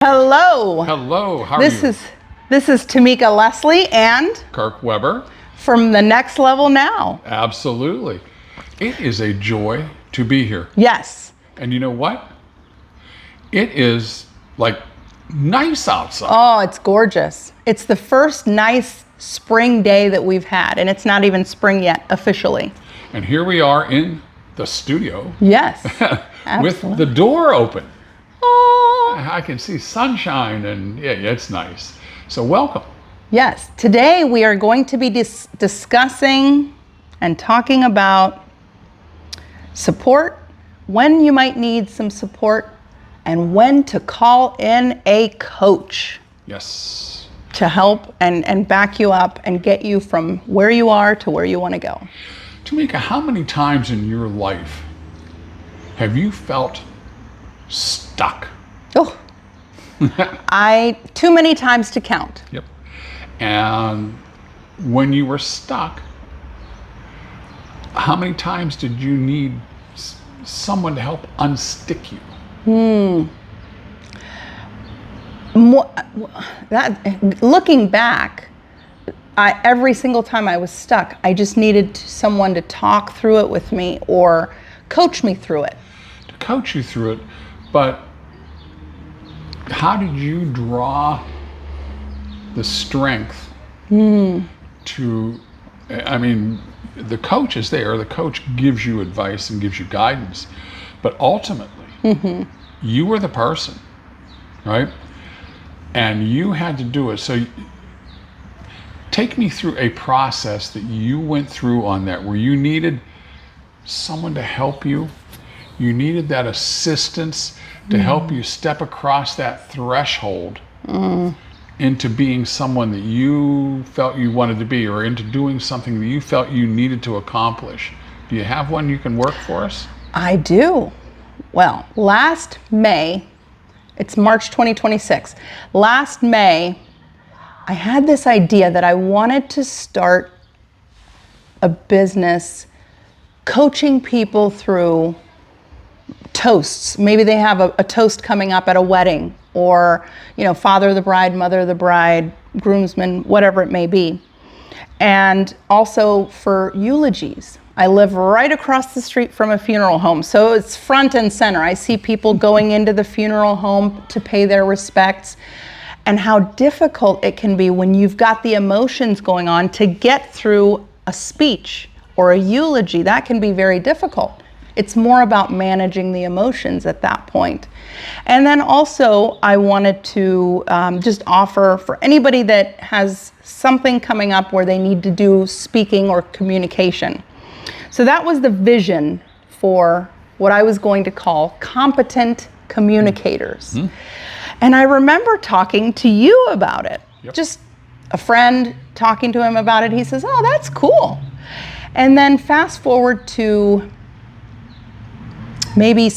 Hello. Hello, how are This you? is Tamika Leslie and Kirk Weber. from the Next Level Now. Absolutely. It is a joy to be here. Yes. And you know what? It is like nice outside. Oh, it's gorgeous. It's the first nice spring day that we've had, and it's not even spring yet officially. And here we are in the studio Yes. with Absolutely. the door open. Oh, I can see sunshine and yeah, it's nice. So welcome. yes. Today we are going to be discussing and talking about support, when you might need some support, and when to call in a coach Yes. to help and back you up and get you from where you are to where you want to go. Tamika, how many times in your life have you felt stuck? Oh, too many times to count. Yep. And when you were stuck, how many times did you need someone to help unstick you? Looking back, every single time I was stuck, I just needed someone to talk through it with me or coach me through it. To coach you through it, but how did you draw the strength to, I mean, the coach is there, the coach gives you advice and gives you guidance, but ultimately, you were the person, right? And you had to do it. So take me through a process that you went through on that, where you needed someone to help you. You needed that assistance to help you step across that threshold into being someone that you felt you wanted to be, or into doing something that you felt you needed to accomplish. Do you have one you can work for us? I do. Well, last May, it's March 2026. Last May, I had this idea that I wanted to start a business coaching people through toasts. Maybe they have a toast coming up at a wedding, or, father of the bride, mother of the bride, groomsmen, whatever it may be. And also for eulogies. I live right across the street from a funeral home, so it's front and center. I see people going into the funeral home to pay their respects, and how difficult it can be when you've got the emotions going on to get through a speech or a eulogy. That can be very difficult. It's more about managing the emotions at that point. And then also, I wanted to just offer for anybody that has something coming up where they need to do speaking or communication. So that was the vision for what I was going to call competent communicators. And I remember talking to you about it. Yep. Just a friend talking to him about it. He says, "Oh, that's cool." And then fast forward to maybe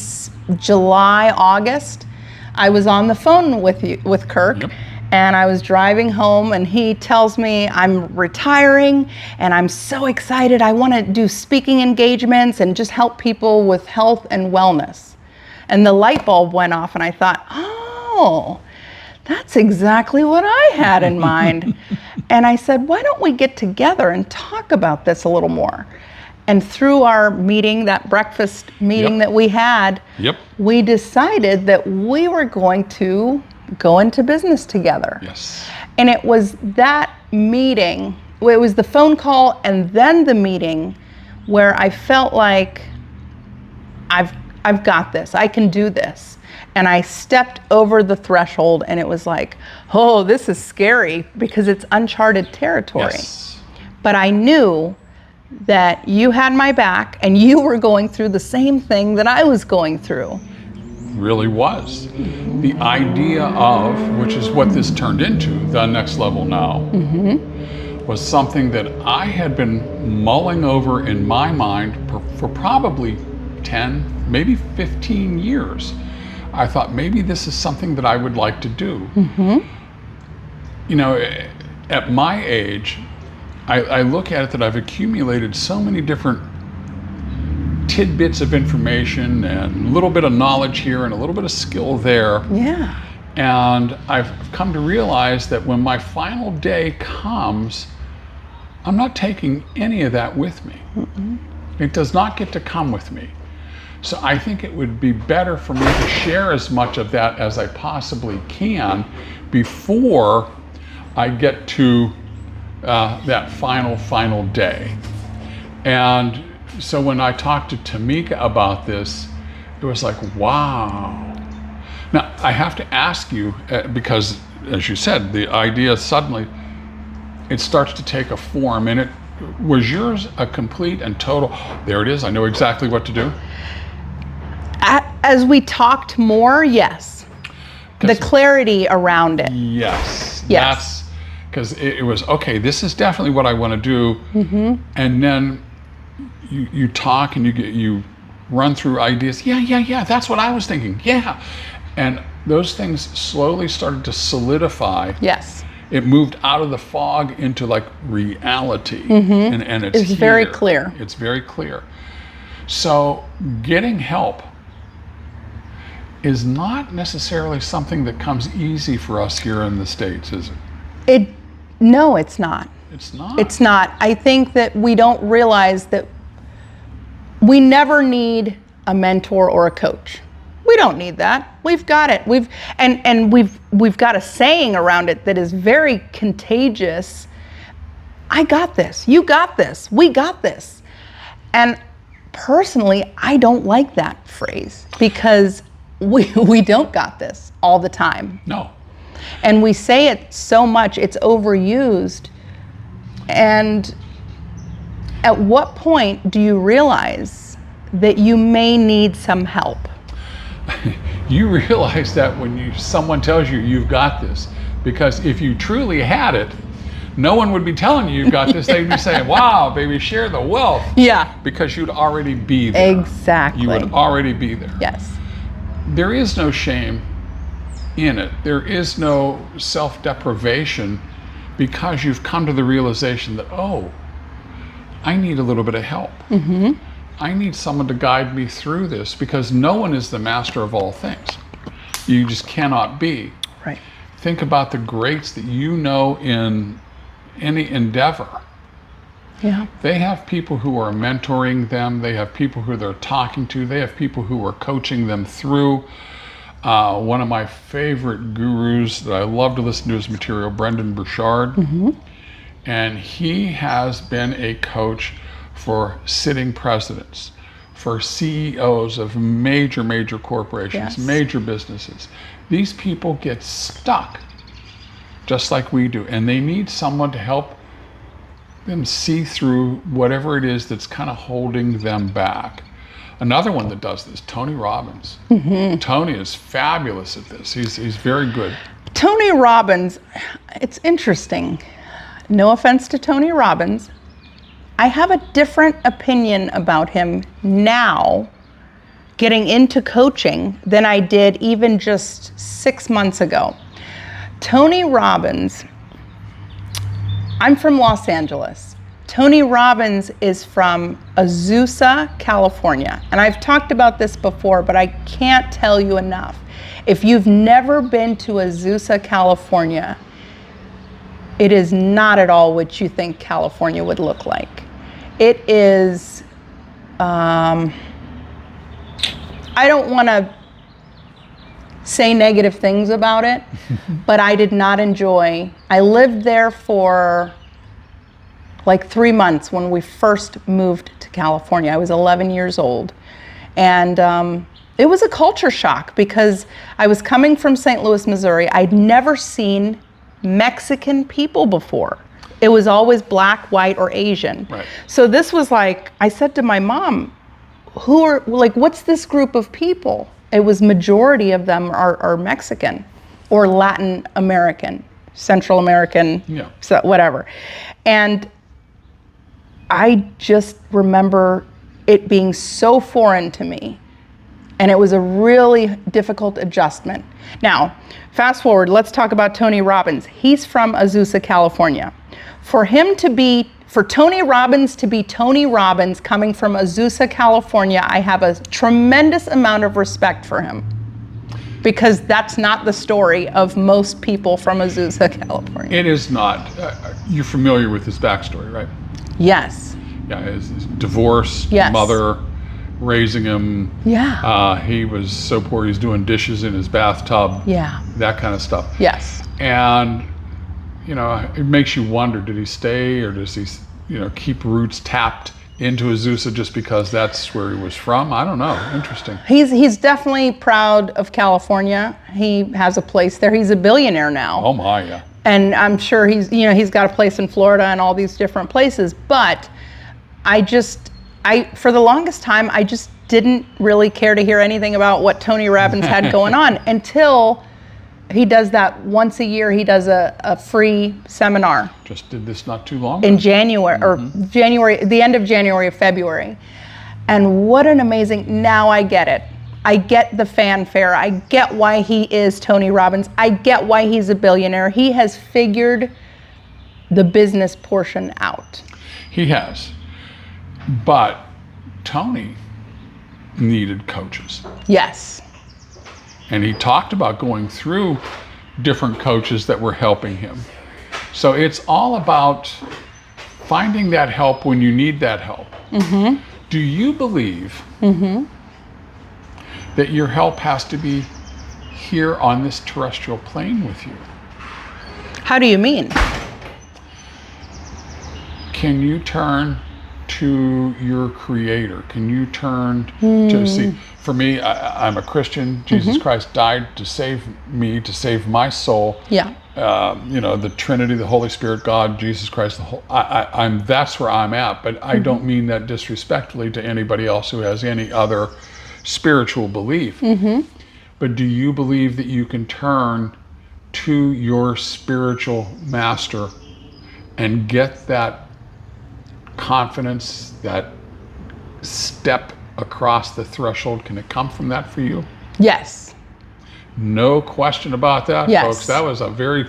July, August, I was on the phone with Kirk. Yep. And I was driving home, and he tells me I'm retiring and I'm so excited. I want to do speaking engagements and just help people with health and wellness. And the light bulb went off, and I thought, oh, that's exactly what I had in mind. And I said, why don't we get together and talk about this a little more? And through our meeting, that breakfast meeting that we had, we decided that we were going to go into business together. Yes. And it was that meeting, it was the phone call and then the meeting, where I felt like I've got this, I can do this. And I stepped over the threshold, and it was like, oh, this is scary because it's uncharted territory. Yes. But I knew that you had my back, and you were going through the same thing that I was going through. Really was. The idea of, which is what this turned into, the Next Level Now, was something that I had been mulling over in my mind for probably 10, maybe 15 years. I thought maybe this is something that I would like to do. At my age, I look at it that I've accumulated so many different tidbits of information and a little bit of knowledge here and a little bit of skill there. Yeah. And I've come to realize that when my final day comes, I'm not taking any of that with me. It does not get to come with me. So I think it would be better for me to share as much of that as I possibly can before I get to that final day. And so when I talked to Tamika about this, it was like, wow. Now, I have to ask you, because as you said, the idea suddenly, it starts to take a form, and was yours a complete and total, there it is, I know exactly what to do? As we talked more, yes. The clarity around it. Yes. Yes. That's because it was, okay, this is definitely what I want to do. And then you talk and you run through ideas. Yeah, that's what I was thinking. Yeah. And those things slowly started to solidify. Yes. It moved out of the fog into like reality. And it's very here. clear. It's very clear. So getting help is not necessarily something that comes easy for us here in the States, is it? No, it's not. It's not. It's not. I think that we don't realize that we never need a mentor or a coach. We don't need that. We've got it. We've got a saying around it that is very contagious. I got this. You got this. We got this. And personally, I don't like that phrase because we don't got this all the time. No. And we say it so much, it's overused. And at what point do you realize that you may need some help? You realize that when someone tells you you've got this, because if you truly had it, no one would be telling you you've got this. They'd be saying, wow, baby, share the wealth. Yeah. Because you'd already be there. Exactly. You would already be there. Yes. There is no shame in it. There is no self-deprivation because you've come to the realization that, oh, I need a little bit of help. I need someone to guide me through this because no one is the master of all things. You just cannot be. Right. Think about the greats that you know in any endeavor. Yeah. They have people who are mentoring them. They have people who they're talking to. They have people who are coaching them through. One of my favorite gurus that I love to listen to his material, Brendan Burchard. And he has been a coach for sitting presidents, for CEOs of major corporations, Yes. major businesses. These people get stuck just like we do, and they need someone to help them see through whatever it is that's kind of holding them back. Another one that does this, Tony Robbins. Tony is fabulous at this. He's very good. Tony Robbins, it's interesting. No offense to Tony Robbins. I have a different opinion about him now, getting into coaching, than I did even just 6 months ago. Tony Robbins, I'm from Los Angeles. Tony Robbins is from Azusa, California. And I've talked about this before, but I can't tell you enough. If you've never been to Azusa, California, it is not at all what you think California would look like. It is, I don't want to say negative things about it, but I did not enjoy. I lived there for like 3 months when we first moved to California. I was 11 years old. And it was a culture shock because I was coming from St. Louis, Missouri. I'd never seen Mexican people before. It was always black, white, or Asian. Right. So this was like, I said to my mom, what's this group of people? It was majority of them are Mexican or Latin American, Central American, Yeah. so whatever. And I just remember it being so foreign to me. And it was a really difficult adjustment. Now, fast forward, let's talk about Tony Robbins. He's from Azusa, California. For Tony Robbins to be Tony Robbins coming from Azusa, California, I have a tremendous amount of respect for him. Because that's not the story of most people from Azusa, California. It is not. You're familiar with his backstory, right? Yes. Yeah, his divorce, Yes. mother raising him. Yeah. He was so poor he's doing dishes in his bathtub. Yeah. That kind of stuff. Yes. And, it makes you wonder, did he stay or does he, keep roots tapped into Azusa just because that's where he was from? I don't know. Interesting. He's definitely proud of California. He has a place there. He's a billionaire now. Oh my, yeah. And I'm sure he's got a place in Florida and all these different places. But for the longest time, I just didn't really care to hear anything about what Tony Robbins had going on until he does that once a year. He does a free seminar Just did this not too long in ago. January the end of January or February. And what an amazing, now I get it. I get the fanfare. I get why he is Tony Robbins. I get why he's a billionaire. He has figured the business portion out. He has. But Tony needed coaches. Yes. And he talked about going through different coaches that were helping him. So it's all about finding that help when you need that help. Mm-hmm. Do you believe that your help has to be here on this terrestrial plane with you? How do you mean? Can you turn to your creator? Can you turn to see? For me, I'm a Christian. Jesus Christ died to save me, to save my soul. Yeah. The Trinity, the Holy Spirit, God, Jesus Christ. That's where I'm at. But I don't mean that disrespectfully to anybody else who has any other spiritual belief. But do you believe that you can turn to your spiritual master and get that confidence, that step across the threshold? Can it come from that for you? Yes. No question about that, Yes. folks. That was a very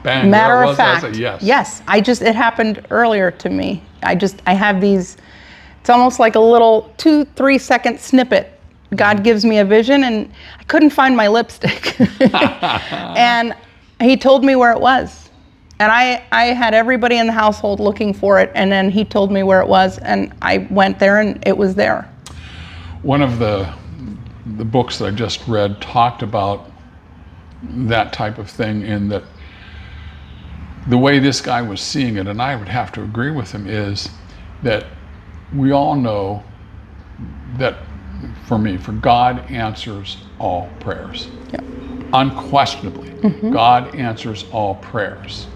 bang. Matter there it of was. fact. That's a yes. Yes. It happened earlier to me. I have these, it's almost like a little 2-3 second snippet. God gives me a vision and I couldn't find my lipstick. And he told me where it was. And I had everybody in the household looking for it. And then he told me where it was and I went there and it was there. One of the books that I just read talked about that type of thing, in that the way this guy was seeing it, and I would have to agree with him, is that we all know that for God answers all prayers. Yeah. Unquestionably, God answers all prayers.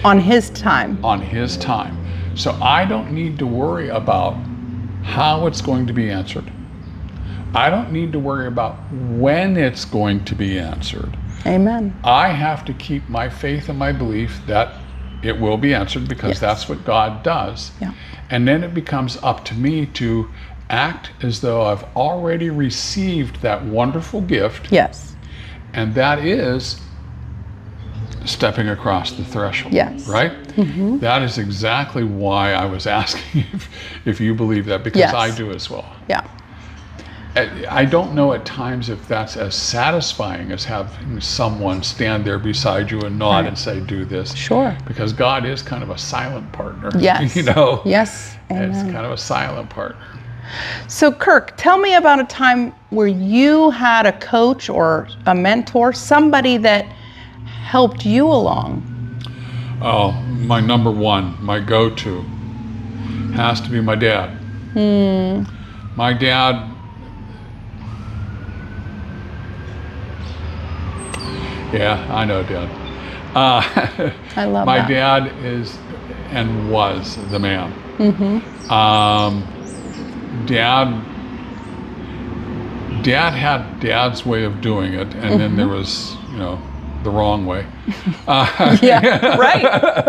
On his time. On his time. So I don't need to worry about how it's going to be answered. I don't need to worry about when it's going to be answered. Amen. I have to keep my faith and my belief that it will be answered, because Yes. that's what God does. Yeah. And then it becomes up to me to act as though I've already received that wonderful gift. Yes. And that is stepping across the threshold. Yes. Right? That is exactly why I was asking if you believe that, because Yes. I do as well. Yeah. I don't know at times if that's as satisfying as having someone stand there beside you and nod and say, do this. Sure. Because God is kind of a silent partner. Yes. It's Yes. Amen. kind of a silent partner. So Kirk, tell me about a time where you had a coach or a mentor, somebody that helped you along. Oh, my number one, my go-to has to be my dad. My dad, yeah, I know, Dad. I love My that. dad is and was the man. Dad had Dad's way of doing it, and then there was, the wrong way. Yeah, right.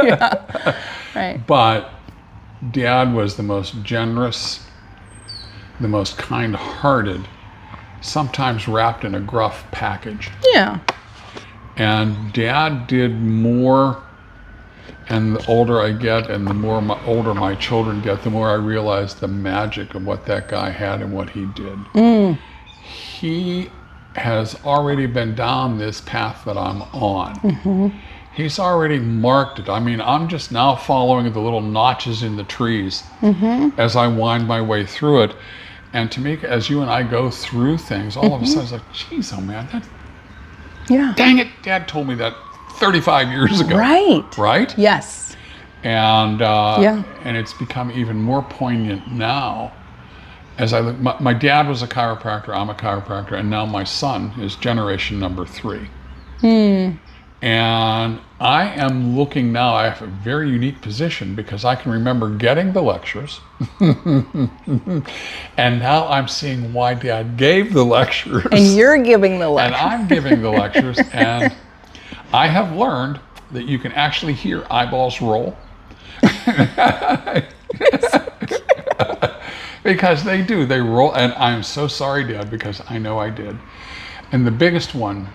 Yeah. Right. But Dad was the most generous, the most kind-hearted, sometimes wrapped in a gruff package. Yeah. And Dad did more, and the older I get and the more older my children get, the more I realize the magic of what that guy had and what he did. He has already been down this path that I'm on. He's already marked it. I mean, I'm just now following the little notches in the trees as I wind my way through it. And Tamika, as you and I go through things, all of a sudden it's like, geez, oh man, Yeah. dang it, Dad told me that 35 years ago. Right. Right? Yes. And Yeah. and it's become even more poignant now as I look. My dad was a chiropractor, I'm a chiropractor, and now my son is generation number 3. And I am looking now, I have a very unique position because I can remember getting the lectures. And now I'm seeing why Dad gave the lectures. And you're giving the And lecture. I'm giving the lectures. And I have learned that you can actually hear eyeballs roll. Because they do, they roll. And I'm so sorry, Dad, because I know I did. And the biggest one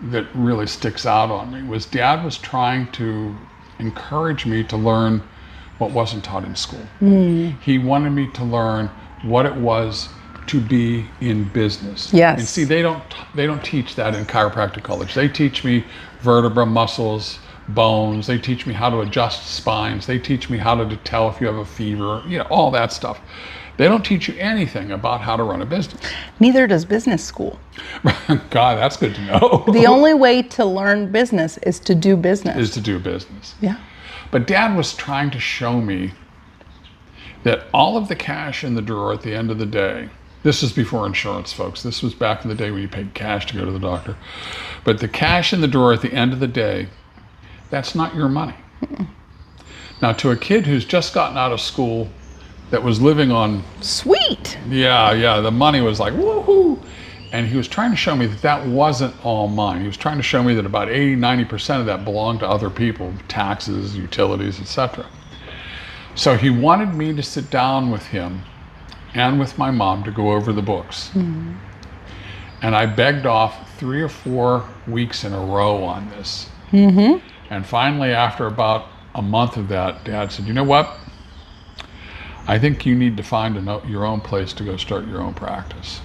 that really sticks out on me was Dad was trying to encourage me to learn what wasn't taught in school. He wanted me to learn what it was to be in business. Yes. And see, they don't teach that in chiropractic college. They teach me vertebra, muscles, bones. They teach me how to adjust spines. They teach me how to tell if you have a fever, all that stuff. They don't teach you anything about how to run a business. Neither does business school. God, that's good to know. The only way to learn business is to do business. Is to do business. Yeah. But Dad was trying to show me that all of the cash in the drawer at the end of the day, this is before insurance, folks. This was back in the day when you paid cash to go to the doctor. But the cash in the drawer at the end of the day, that's not your money. Now, to a kid who's just gotten out of school that was living on, Sweet. the money was like, woohoo. And he was trying to show me that that wasn't all mine. He was trying to show me that about 80-90% of that belonged to other people, taxes, utilities, etc. So he wanted me to sit down with him and with my mom to go over the books. And I begged off 3 or 4 weeks in a row on this. And finally, after about a month of that, Dad said, you know what? I think you need to find your own place to go start your own practice.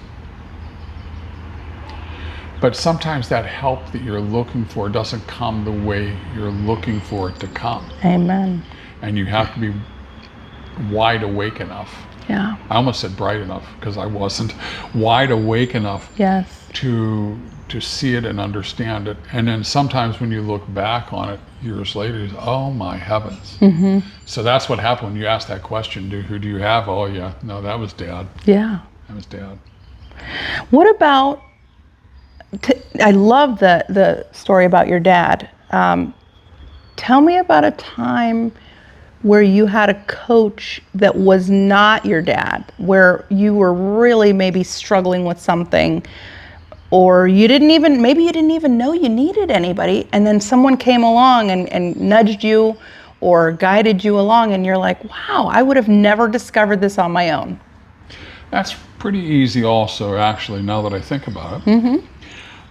But sometimes that help that you're looking for doesn't come the way you're looking for it to come. Amen. And you have to be wide awake enough. Yeah. I almost said bright enough because I wasn't. Wide awake enough Yes. to see it and understand it. And then sometimes when you look back on it years later, you say, oh my heavens. So that's what happened when you asked that question, who do you have? Oh yeah, no, that was Dad. Yeah. That was Dad. What about, I love the story about your dad. Tell me about a time where you had a coach that was not your dad, where you were really maybe struggling with something, or maybe you didn't even know you needed anybody, and then someone came along and nudged you or guided you along, and you're like, wow, I would have never discovered this on my own. That's pretty easy also, actually, now that I think about it.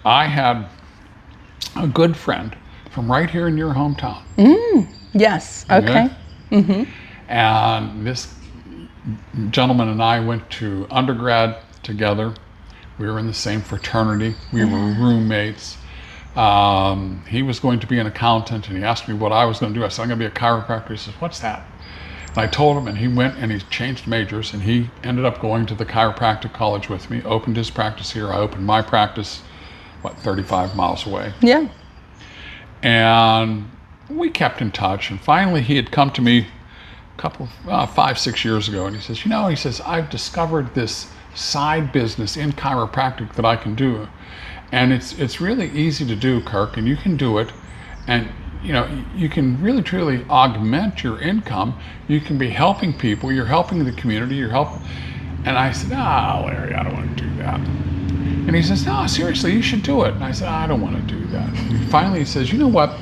I had a good friend from right here in your hometown. Yes. Okay. And this gentleman and I went to undergrad together. We were in the same fraternity. We were roommates. He was going to be an accountant, and he asked me what I was going to do. I said, I'm going to be a chiropractor. He says, what's that? And I told him, and he went and he changed majors, and he ended up going to the chiropractic college with me, opened his practice here. I opened my practice, 35 miles away. Yeah. And we kept in touch, and finally he had come to me a couple, 5-6 years ago, and he says, I've discovered this side business in chiropractic that I can do, and it's really easy to do, Kirk, and you can do it, and you can really truly augment your income. You can be helping people, you're helping the community, you're helping. And I said, Larry, I don't want to do that. And he says, no, seriously, you should do it. And I said, I don't want to do that. And finally he says, you know what?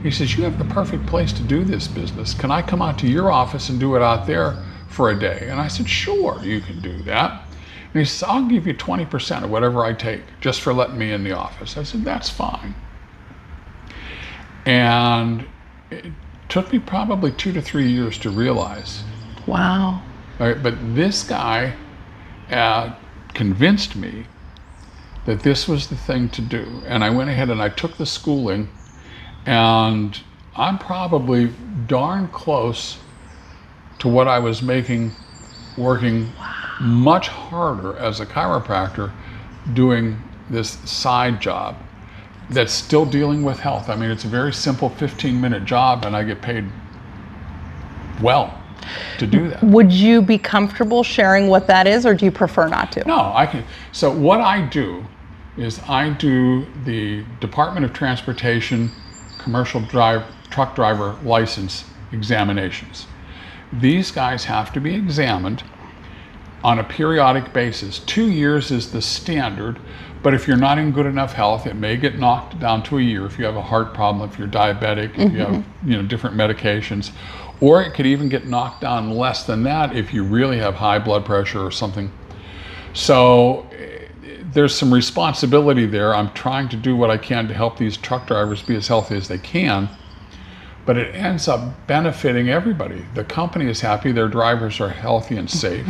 He says, you have the perfect place to do this business. Can I come out to your office and do it out there for a day? And I said, sure, you can do that. And he says, I'll give you 20% of whatever I take just for letting me in the office. I said, that's fine. And it took me probably 2 to 3 years to realize. Wow. All right, but this guy convinced me that this was the thing to do. And I went ahead and I took the schooling, and I'm probably darn close to what I was making working much harder as a chiropractor doing this side job that's still dealing with health. I mean, it's a very simple 15-minute job, and I get paid well to do that. Would you be comfortable sharing what that is, or do you prefer not to? No, I can. So what I do is I do the Department of Transportation commercial truck driver license examinations. These guys have to be examined on a periodic basis. 2 years is the standard, but if you're not in good enough health, it may get knocked down to a year if you have a heart problem, if you're diabetic, if you have different medications, or it could even get knocked down less than that if you really have high blood pressure or something. So there's some responsibility there. I'm trying to do what I can to help these truck drivers be as healthy as they can, but it ends up benefiting everybody. The company is happy, their drivers are healthy and safe.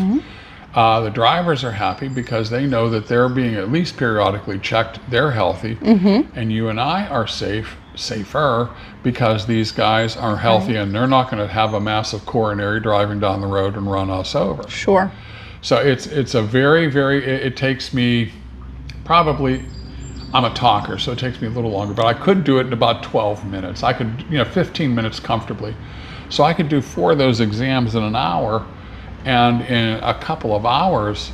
The drivers are happy because they know that they're being at least periodically checked, they're healthy, and you and I are safer because these guys are healthy and they're not going to have a massive coronary driving down the road and run us over. Sure. So it's a very, it takes me probably, I'm a talker, so it takes me a little longer, but I could do it in about 12 minutes. I could, 15 minutes comfortably. So I could do 4 of those exams in an hour, and in a couple of hours,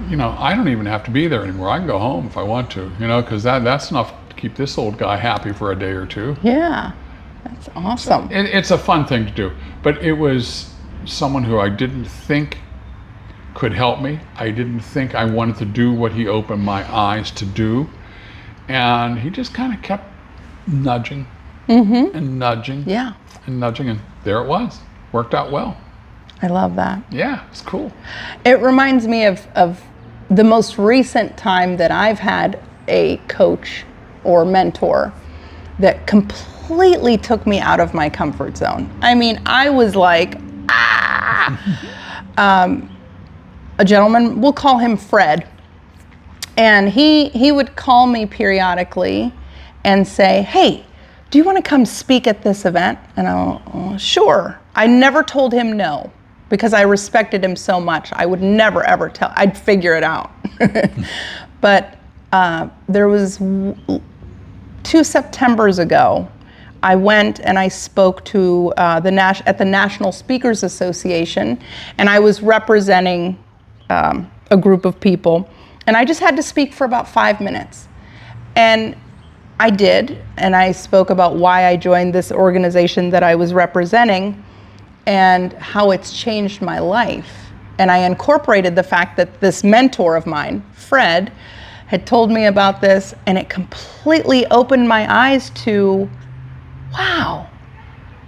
I don't even have to be there anymore. I can go home if I want to, because that's enough to keep this old guy happy for a day or two. Yeah, that's awesome. It's a fun thing to do, but it was someone who I didn't think could help me. I didn't think I wanted to do what he opened my eyes to do, and he just kind of kept nudging and nudging and nudging, and there it was. Worked out well. I love that. Yeah, it's cool. It reminds me of the most recent time that I've had a coach or mentor that completely took me out of my comfort zone. I mean, I was like, a gentleman, we'll call him Fred, and he would call me periodically and say, hey, do you want to come speak at this event? And I'll, sure. I never told him no, because I respected him so much. I would never, ever tell. I'd figure it out. But there was 2 Septembers ago, I went and I spoke to at the National Speakers Association, and I was representing a group of people, and I just had to speak for about 5 minutes. And I did, and I spoke about why I joined this organization that I was representing and how it's changed my life. And I incorporated the fact that this mentor of mine, Fred, had told me about this, and it completely opened my eyes to, wow,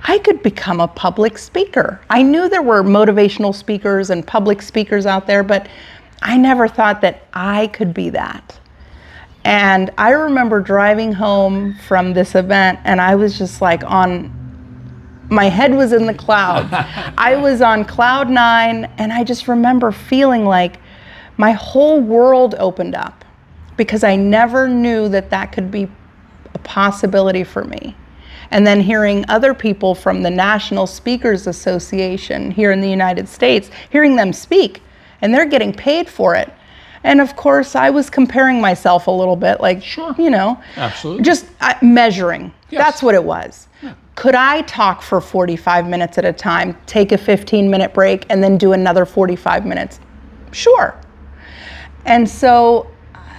I could become a public speaker. I knew there were motivational speakers and public speakers out there, but I never thought that I could be that. And I remember driving home from this event, and I was just like my head was in the clouds. I was on cloud 9, and I just remember feeling like my whole world opened up, because I never knew that could be a possibility for me. And then hearing other people from the National Speakers Association here in the United States, hearing them speak, and they're getting paid for it. And of course, I was comparing myself a little bit, like, sure. Absolutely. Just measuring. Yes. That's what it was. Yeah. Could I talk for 45 minutes at a time, take a 15-minute break, and then do another 45 minutes? Sure. And so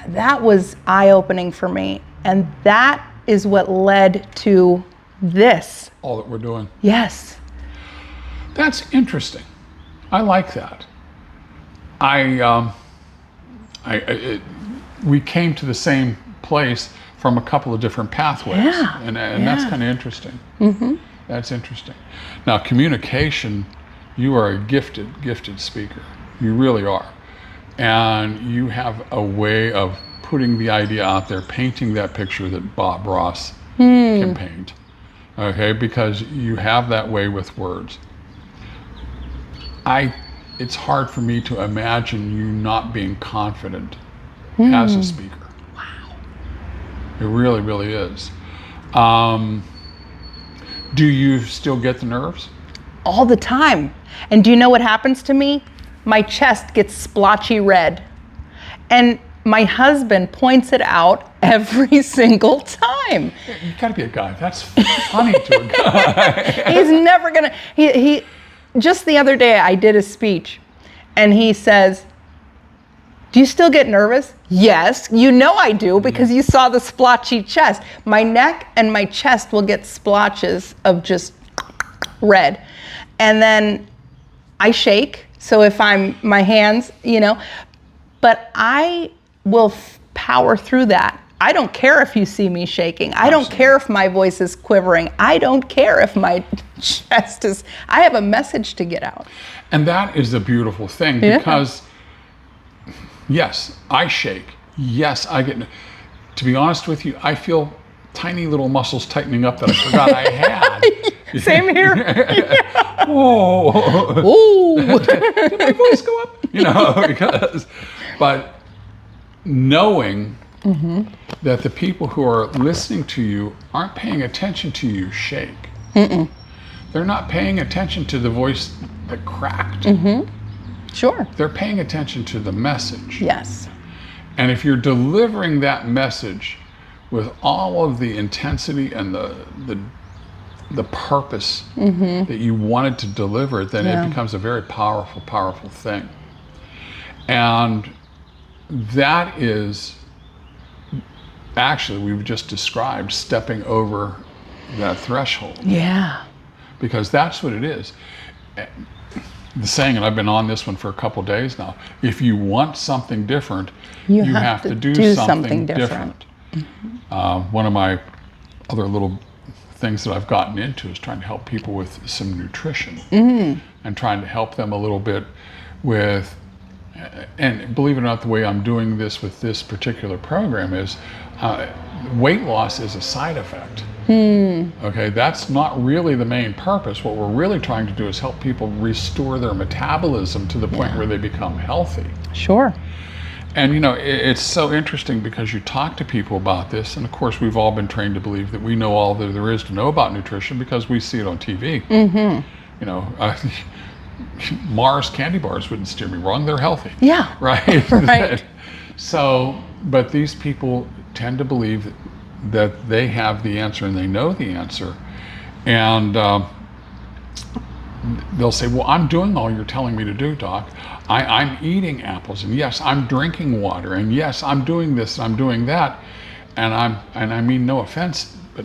that was eye-opening for me. And that is what led to this. All that we're doing. Yes. That's interesting. I like that. We came to the same place from a couple of different pathways, and that's kind of interesting. That's interesting. Now, communication, you are a gifted speaker. You really are. And you have a way of putting the idea out there, painting that picture that Bob Ross can paint. Okay, because you have that way with words. It's hard for me to imagine you not being confident as a speaker. Wow. It really, really is. Do you still get the nerves? All the time. And do you know what happens to me? My chest gets splotchy red. And my husband points it out every single time. You gotta be a guy. That's funny to a guy. He's never gonna, he just the other day I did a speech and he says, do you still get nervous? Yes, you know I do because you saw the splotchy chest. My neck and my chest will get splotches of just red. And then I shake. So if my hands, but I will power through that. I don't care if you see me shaking. I don't care if my voice is quivering. I don't care if my chest is, I have a message to get out. And that is a beautiful thing because, yes, I shake. Yes, I get, to be honest with you, I feel tiny little muscles tightening up that I forgot I had. Same here. Whoa. Ooh. Did my voice go up? But knowing that the people who are listening to you aren't paying attention to you shake. They're not paying attention to the voice that cracked. Sure. They're paying attention to the message. Yes. And if you're delivering that message with all of the intensity and the purpose that you wanted to deliver, then it becomes a very powerful, powerful thing. And that is actually, we've just described stepping over that threshold. Yeah. Because that's what it is. The saying, and I've been on this one for a couple of days now, if you want something different, you have to do something different. One of my other little things that I've gotten into is trying to help people with some nutrition and trying to help them a little bit with, and believe it or not, the way I'm doing this with this particular program is weight loss is a side effect. Okay, that's not really the main purpose. What we're really trying to do is help people restore their metabolism to the point where they become healthy. Sure. And it's so interesting because you talk to people about this, and of course we've all been trained to believe that we know all that there is to know about nutrition because we see it on TV. Mars candy bars wouldn't steer me wrong. They're healthy. Yeah. Right? Right. So, but these people tend to believe that they have the answer and they know the answer. And they'll say, well, I'm doing all you're telling me to do, Doc. I'm eating apples, and yes, I'm drinking water, and yes, I'm doing this, I'm doing that. And I mean, no offense, but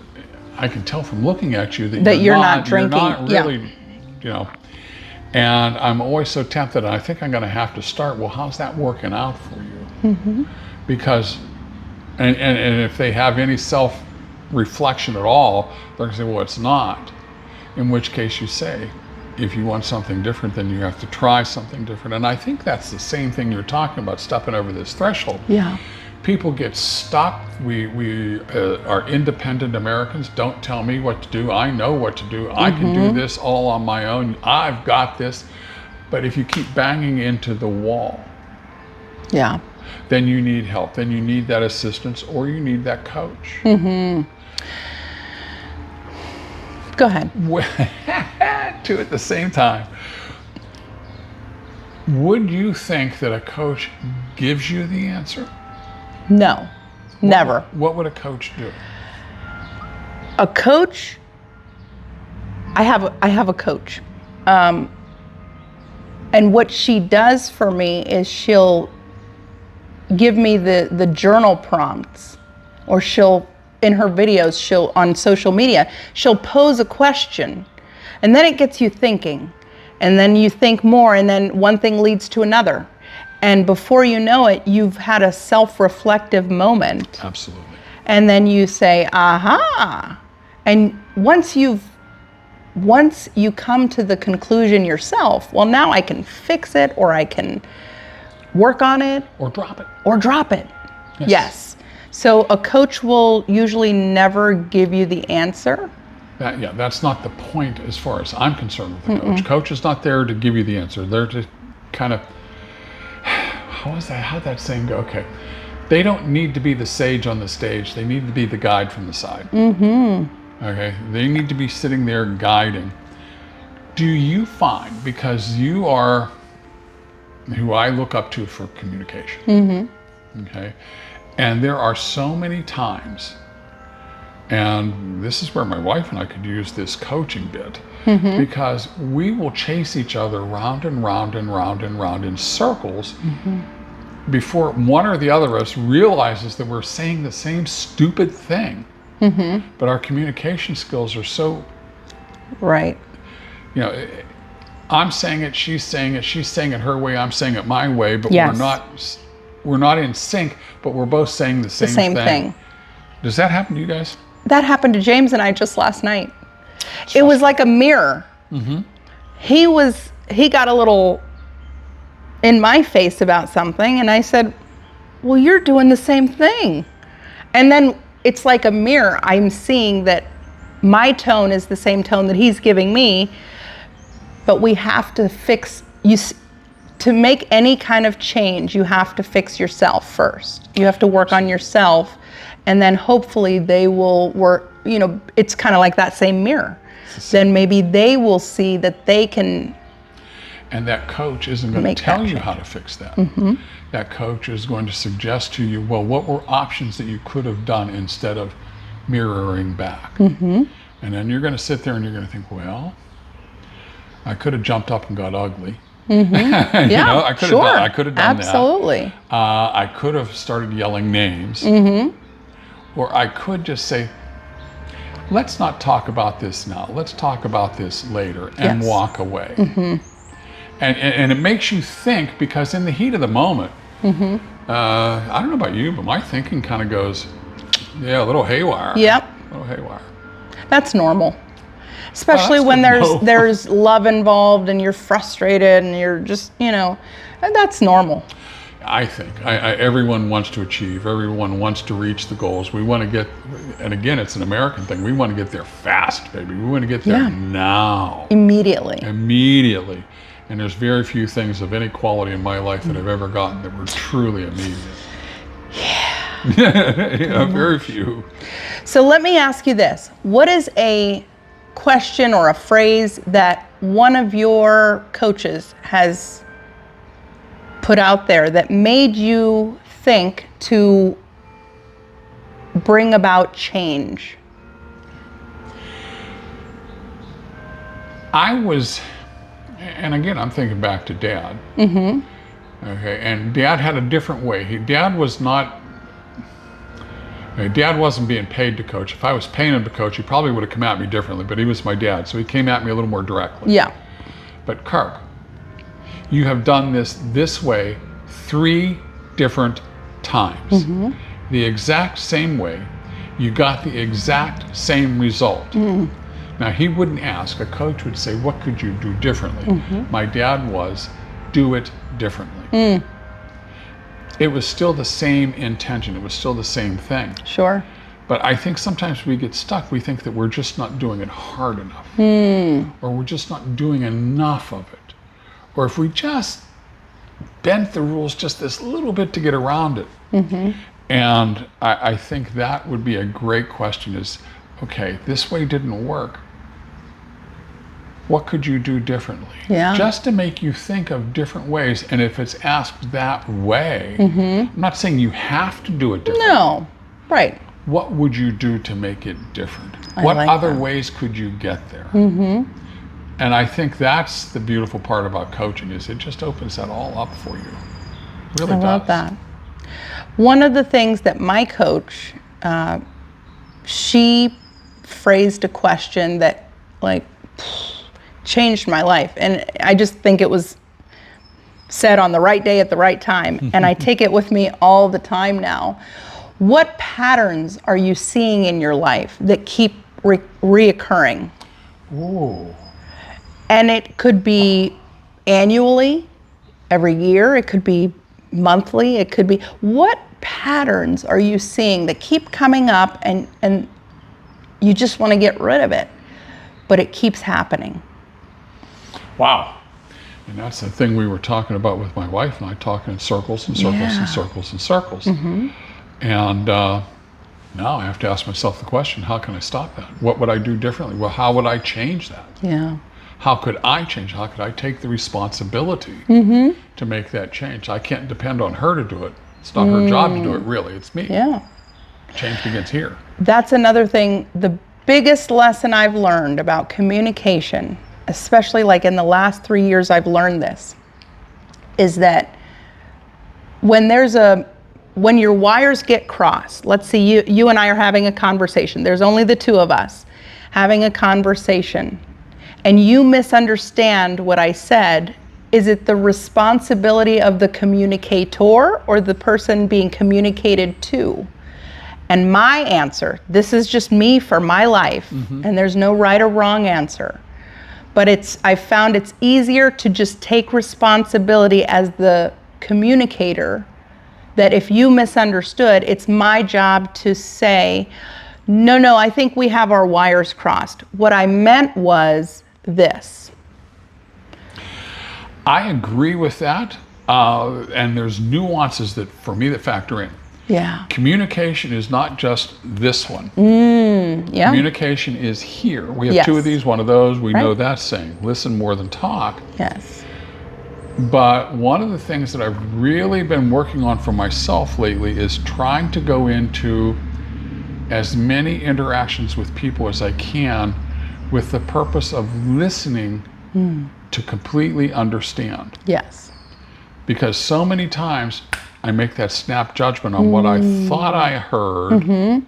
I can tell from looking at you that you're not drinking. You're not really, And I'm always so tempted, and I think I'm going to have to start, well, how's that working out for you? Because, and if they have any self-reflection at all, they're going to say, well, it's not. In which case you say, if you want something different, then you have to try something different. And I think that's the same thing you're talking about, stepping over this threshold. Yeah. People get stuck. We are independent Americans. Don't tell me what to do. I know what to do. I can do this all on my own. I've got this. But if you keep banging into the wall, then you need help. Then you need that assistance, or you need that coach. Go ahead. Two at the same time. Would you think that a coach gives you the answer? No, never. What would a coach do? A coach, I have a coach. And what she does for me is she'll give me the journal prompts, or in her videos, on social media, she'll pose a question, and then it gets you thinking, and then you think more, and then one thing leads to another. And before you know it, you've had a self-reflective moment. Absolutely. And then you say, aha. And once you come to the conclusion yourself, well, now I can fix it, or I can work on it. Or drop it. Or drop it. Yes. So a coach will usually never give you the answer. That's not the point as far as I'm concerned with the coach. Coach is not there to give you the answer. They're to kind of, how'd that saying go? Okay. They don't need to be the sage on the stage. They need to be the guide from the side. Okay, they need to be sitting there guiding. Do you find, because you are who I look up to for communication, okay, and there are so many times, and this is where my wife and I could use this coaching bit, because we will chase each other round and round and round and round in circles before one or the other of us realizes that we're saying the same stupid thing. But our communication skills are so, Right. you know, I'm saying it, she's saying it her way, I'm saying it my way, but Yes. we're not in sync, but we're both saying the same, thing. Does that happen to you guys? That happened to James and I just last night. It was like a mirror. He got a little in my face about something, and I said, well, you're doing the same thing. And then it's like a mirror. I'm seeing that my tone is the same tone that he's giving me, but we have to fix to make any kind of change. You have to fix yourself first. You have to work on yourself, and then hopefully they will work. You know, it's kind of like that same mirror. Then maybe they will see that they can. And that coach isn't going to Make tell that you change. how to fix that. That coach is going to suggest to you, well, what were options that you could have done instead of mirroring back? And then you're going to sit there and you're going to think, well, I could have jumped up and got ugly. Yeah, You know, I could sure. have done Absolutely. that. I could have started yelling names. Or I could just say, let's not talk about this now. Let's talk about this later, and Yes. walk away. And it makes you think, because in the heat of the moment, I don't know about you, but my thinking kind of goes, yeah, a little haywire. Yep. A little haywire. That's normal. Especially that's when good to know. there's love involved and you're frustrated and you're just, you know, and that's normal. I think everyone wants to achieve. Everyone wants to reach the goals. We want to get, and again, it's an American thing. We want to get there fast, baby. We want to get there Yeah. now, Immediately. immediately. And there's very few things of any quality in my life that I've ever gotten that were truly immediate. Yeah. Very few. So let me ask you this. What is a question or a phrase that one of your coaches has put out there that made you think to bring about change? I was, and again, I'm thinking back to Dad. Okay, and Dad had a different way. Dad wasn't being paid to coach. If I was paying him to coach, he probably would have come at me differently, but he was my dad, so he came at me a little more directly. Yeah. But Kirk, you have done this way 3 different times. The exact same way. You got the exact same result. Now, he wouldn't ask. A coach would say, what could you do differently? My dad was, do it differently. It was still the same intention. It was still the same thing. Sure. But I think sometimes we get stuck. We think that we're just not doing it hard enough. Or we're just not doing enough of it. Or if we just bent the rules just this little bit to get around it. And I think that would be a great question is, okay, this way didn't work. What could you do differently? Yeah. Just to make you think of different ways. And if it's asked that way, I'm not saying you have to do it differently. No. Right. What would you do to make it different? I What like other that. ways could you get there? And I think that's the beautiful part about coaching is it just opens that all up for you. It really I does. love that. One of the things that my coach, she phrased a question that like changed my life. And I just think it was said on the right day at the right time. And I take it with me all the time now. What patterns are you seeing in your life that keep reoccurring? Ooh. And it could be annually, every year, it could be monthly, it could be, what patterns are you seeing that keep coming up and you just want to get rid of it, but it keeps happening? Wow. And that's the thing we were talking about with my wife and I, talking in circles and circles Yeah. and circles and circles. And now I have to ask myself the question, how can I stop that? What would I do differently? Well, how would I change that? Yeah. How could I change? How could I take the responsibility to make that change? I can't depend on her to do it. It's not her job to do it, really. It's me. Yeah. Change begins here. That's another thing. The biggest lesson I've learned about communication, especially like in the last 3 years I've learned this, is that when your wires get crossed, let's see, you and I are having a conversation. There's only the two of us having a conversation, and you misunderstand what I said. Is it the responsibility of the communicator or the person being communicated to? And my answer, this is just me for my life, and there's no right or wrong answer. But I found it's easier to just take responsibility as the communicator, that if you misunderstood, it's my job to say, no, I think we have our wires crossed. What I meant was this. I agree with that. And there's nuances that, for me, that factor in. Yeah. Communication is not just this one. Yeah. Communication is here. We have Yes. two of these, one of those. We know Right. that saying, listen more than talk. Yes. But one of the things that I've really been working on for myself lately is trying to go into as many interactions with people as I can with the purpose of listening to completely understand. Yes. Because so many times I make that snap judgment on what I thought I heard.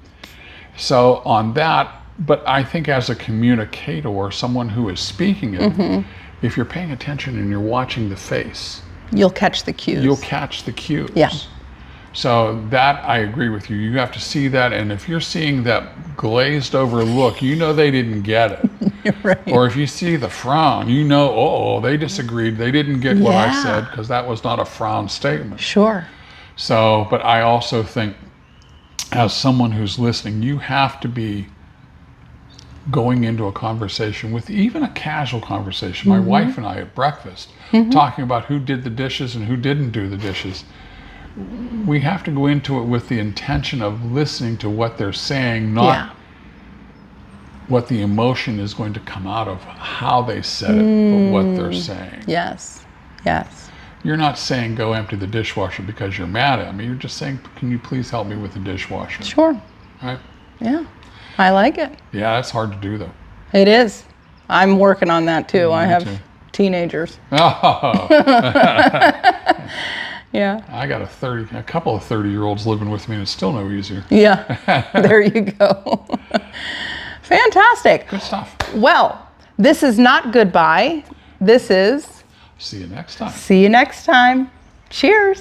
So on that, but I think as a communicator or someone who is speaking it, if you're paying attention and you're watching the face, You'll catch the cues. you'll catch the cues. Yeah. So that, I agree with you. You have to see that, and if you're seeing that glazed over look, you know they didn't get it. Right. Or if you see the frown, you know, oh, they disagreed. They didn't get what I Yeah. said, because that was not a frown statement. Sure. So, but I also think as someone who's listening, you have to be going into a conversation with even a casual conversation. My wife and I at breakfast, talking about who did the dishes and who didn't do the dishes. We have to go into it with the intention of listening to what they're saying, not Yeah. what the emotion is going to come out of how they said it, but what they're saying. Yes. Yes. You're not saying go empty the dishwasher because you're mad at me. You're just saying, can you please help me with the dishwasher? Sure. Right? Yeah. I like it. Yeah, that's hard to do though. It is. I'm working on that too. I have too. teenagers. Oh, Yeah. I got a couple of 30-year-olds living with me, and it's still no easier. Yeah. There you go. Fantastic. Good stuff. Well, this is not goodbye. This is See you next time. see you next time. Cheers.